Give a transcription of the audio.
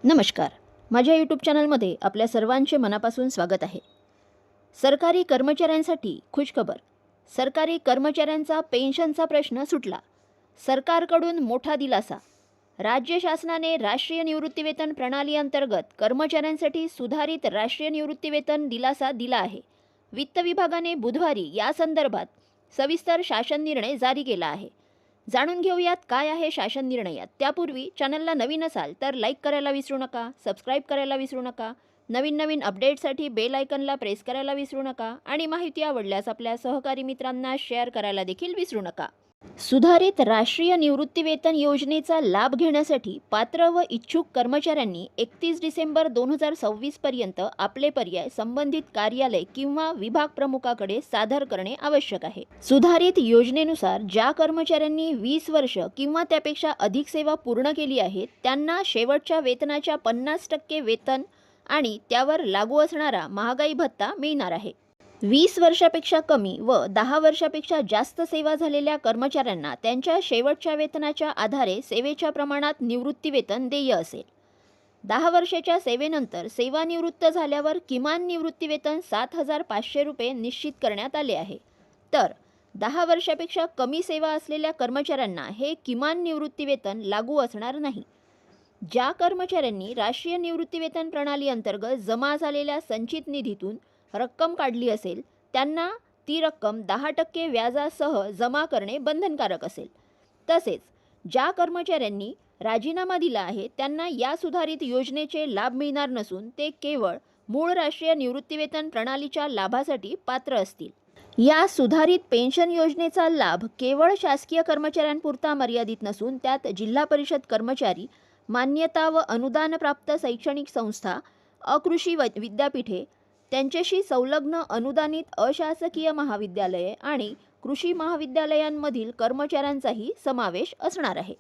नमस्कार. माझ्या यूट्यूब चॅनलमध्ये आपल्या सर्वांचे मनापासून स्वागत आहे. सरकारी कर्मचाऱ्यांसाठी खुशखबर. सरकारी कर्मचाऱ्यांचा पेन्शनचा प्रश्न सुटला. सरकारकडून मोठा दिलासा. राज्य शासनाने राष्ट्रीय निवृत्तीवेतन प्रणाली अंतर्गत कर्मचाऱ्यांसाठी सुधारित राष्ट्रीय निवृत्तीवेतन दिलासा दिला आहे. वित्त विभागाने बुधवारी या संदर्भात सविस्तर शासन निर्णय जारी केला आहे. जाणून घेऊयात काय आहे शासन निर्णयात. त्यापूर्वी चॅनलला नवीन असाल तर लाईक करायला विसरू नका, सबस्क्राईब करायला विसरू नका, नवीन अपडेट्ससाठी बेल आयकनला प्रेस करायला विसरू नका आणि माहिती आवडल्यास आपल्या सहकारी मित्रांना शेअर करायला देखील विसरू नका. सुधारित राष्ट्रीय निवृत्तीवेतन योजनेचा लाभ घेण्यासाठी पात्र व इच्छुक कर्मचाऱ्यांनी 31 डिसेंबर 2026 पर्यंत आपले पर्याय संबंधित कार्यालय किंवा विभाग प्रमुखाकडे सादर करणे आवश्यक आहे. सुधारित योजनेनुसार ज्या कर्मचाऱ्यांनी 20 वर्ष किंवा त्यापेक्षा अधिक सेवा पूर्ण केली आहे त्यांना शेवटच्या वेतनाच्या 50% वेतन आणि त्यावर लागू असणारा महागाई भत्ता मिळणार आहे. 20 वर्षापेक्षा कमी व 10 वर्षापेक्षा जास्त सेवा झालेल्या कर्मचाऱ्यांना त्यांच्या शेवटच्या वेतनाच्या आधारे सेवेच्या प्रमाणात निवृत्तीवेतन देय असेल. 10 वर्षाच्या सेवेनंतर सेवानिवृत्त झाल्यावर किमान निवृत्तीवेतन 7,500 रुपये निश्चित करण्यात आले आहे. तर 10 वर्षापेक्षा कमी सेवा असलेल्या कर्मचाऱ्यांना हे किमान निवृत्तीवेतन लागू असणार नाही. ज्या कर्मचाऱ्यांनी राष्ट्रीय निवृत्तीवेतन प्रणाली अंतर्गत जमा झालेल्या संचित निधीतून रक्कम काढली असेल त्यांना ती रक्कम 10% व्याजासह जमा करणे बंधनकारक असेल. तसेच ज्या कर्मचाऱ्यांनी राजीनामा दिला आहे त्यांना या सुधारित योजनेचे लाभ मिळणार नसून ते केवळ मूळ राष्ट्रीय निवृत्तीवेतन प्रणालीच्या लाभासाठी पात्र असतील. या सुधारित पेन्शन योजनेचा लाभ केवळ शासकीय कर्मचाऱ्यांपुरता मर्यादित नसून त्यात जिल्हा परिषद कर्मचारी, मान्यता व अनुदानप्राप्त शैक्षणिक संस्था, अकृषी विद्यापीठे, त्यांच्याशी संलग्न अनुदानित अशासकीय महाविद्यालये आणि कृषी महाविद्यालयांमधील कर्मचाऱ्यांचाही समावेश असणार आहे.